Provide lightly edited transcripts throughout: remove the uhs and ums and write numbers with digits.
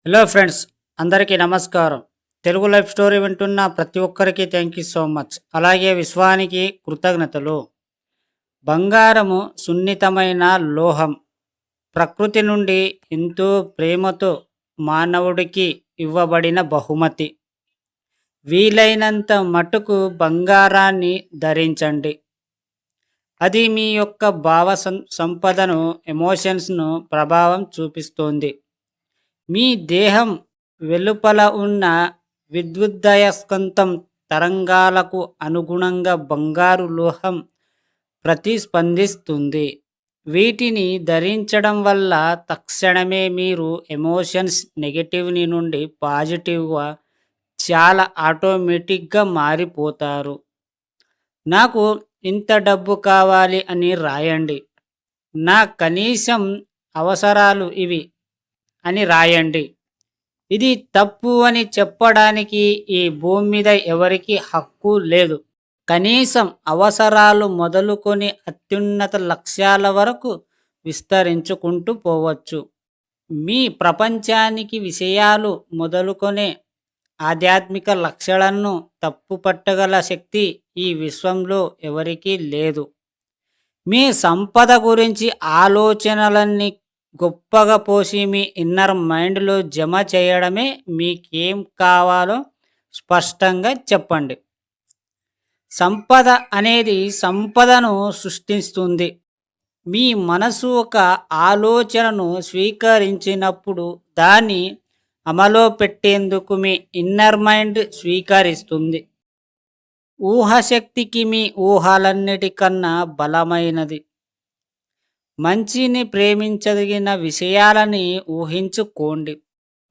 Hello friends, అందరికీ నమస్కారం. Telugu life story వింటున్న ప్రతి ఒక్కరికి థ్యాంక్ యూ సో మచ్. అలాగే విశ్వానికి కృతజ్ఞతలు. బంగారము సున్నితమైన లోహం. ప్రకృతి నుండి ఎంతో ప్రేమతో మానవుడికి ఇవ్వబడిన బహుమతి. వీలైనంత మటుకు బంగారాన్ని ధరించండి. అది మీ యొక్క సంపదను, ఎమోషన్స్ను ప్రభావం చూపిస్తుంది. మీ దేహం వెలుపల ఉన్న విద్యుదయస్కంతం తరంగాలకు అనుగుణంగా బంగారు లోహం ప్రతిస్పందిస్తుంది. వీటిని ధరించడం వల్ల తక్షణమే మీరు ఎమోషన్స్ నెగటివ్ని నుండి పాజిటివ్గా చాలా ఆటోమేటిక్గా మారిపోతారు. నాకు ఇంత డబ్బు కావాలి అని రాయండి. నా కనీసం అవసరాలు ఇవి అని రాయండి. ఇది తప్పు అని చెప్పడానికి ఈ భూమి మీద ఎవరికీ హక్కు లేదు. కనీసం అవసరాలు మొదలుకొని అత్యున్నత లక్ష్యాల వరకు విస్తరించుకుంటూ పోవచ్చు. మీ ప్రపంచానికి విషయాలు మొదలుకొనే ఆధ్యాత్మిక లక్ష్యాలను తప్పుపట్టగల శక్తి ఈ విశ్వంలో ఎవరికీ లేదు. మీ సంపద గురించి ఆలోచనలన్నీ గొప్పగా పోసి మీ ఇన్నర్ మైండ్లో జమ చేయడమే. మీకేం కావాలో స్పష్టంగా చెప్పండి. సంపద అనేది సంపదను సృష్టిస్తుంది. మీ మనసు ఒక ఆలోచనను స్వీకరించినప్పుడు దాన్ని అమలో పెట్టేందుకు మీ ఇన్నర్ మైండ్ స్వీకరిస్తుంది. ఊహాశక్తికి మీ ఊహలన్నిటికన్నా బలమైనది. మంచిని ప్రేమించదగిన విషయాలని ఊహించుకోండి.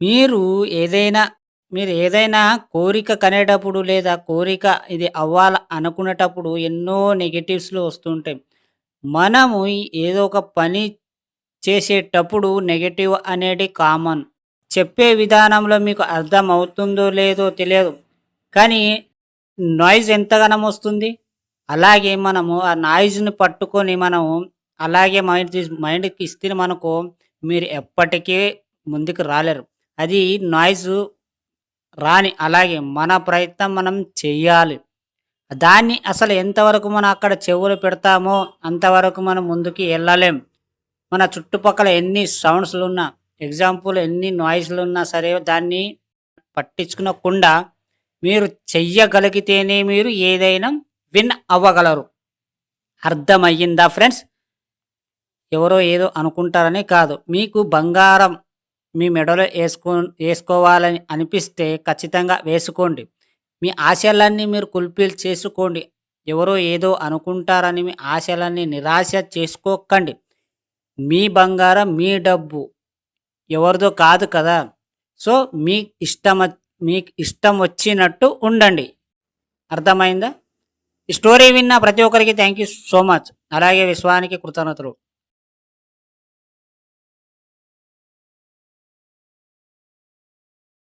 మీరు ఏదైనా కోరిక కనేటప్పుడు లేదా కోరిక ఇది అవ్వాల అనుకునేటప్పుడు ఎన్నో నెగటివ్స్లు వస్తుంటాయి. మనము ఏదో ఒక పని చేసేటప్పుడు నెగటివ్ అనేది కామన్. చెప్పే విధానంలో మీకు అర్థం అవుతుందో లేదో తెలియదు, కానీ నాయిస్ ఎంతగానం వస్తుంది. అలాగే మనము ఆ నాయిస్ని పట్టుకొని మనము అలాగే మైండ్కి ఇస్తే మనకు మీరు ఎప్పటికీ ముందుకు రాలేరు. అది నాయిస్ రాని అలాగే మన ప్రయత్నం మనం చెయ్యాలి. దాన్ని అసలు ఎంతవరకు మనం అక్కడ చెవులు పెడతామో అంతవరకు మనం ముందుకు వెళ్ళలేం. మన చుట్టుపక్కల ఎన్ని సౌండ్స్లు ఉన్నా, ఎగ్జాంపుల్ ఎన్ని నాయిస్లు ఉన్నా సరే దాన్ని పట్టించుకునకుండా మీరు చెయ్యగలిగితేనే మీరు ఏదైనా విన్ అవ్వగలరు. అర్థమయ్యిందా ఫ్రెండ్స్? ఎవరో ఏదో అనుకుంటారని కాదు. మీకు బంగారం మీ మెడలో వేసుకోవాలని అనిపిస్తే ఖచ్చితంగా వేసుకోండి. మీ ఆశలన్నీ మీరు కుల్ఫిల్ చేసుకోండి. ఎవరో ఏదో అనుకుంటారని మీ ఆశలన్నీ నిరాశ చేసుకోకండి. మీ బంగారం మీ డబ్బు ఎవరిదో కాదు కదా. సో మీకు ఇష్టం వచ్చినట్టు ఉండండి. అర్థమైందా? ఈ స్టోరీ విన్న ప్రతి ఒక్కరికి థ్యాంక్ యూ సో మచ్. అలాగే విశ్వానికి కృతజ్ఞతలు.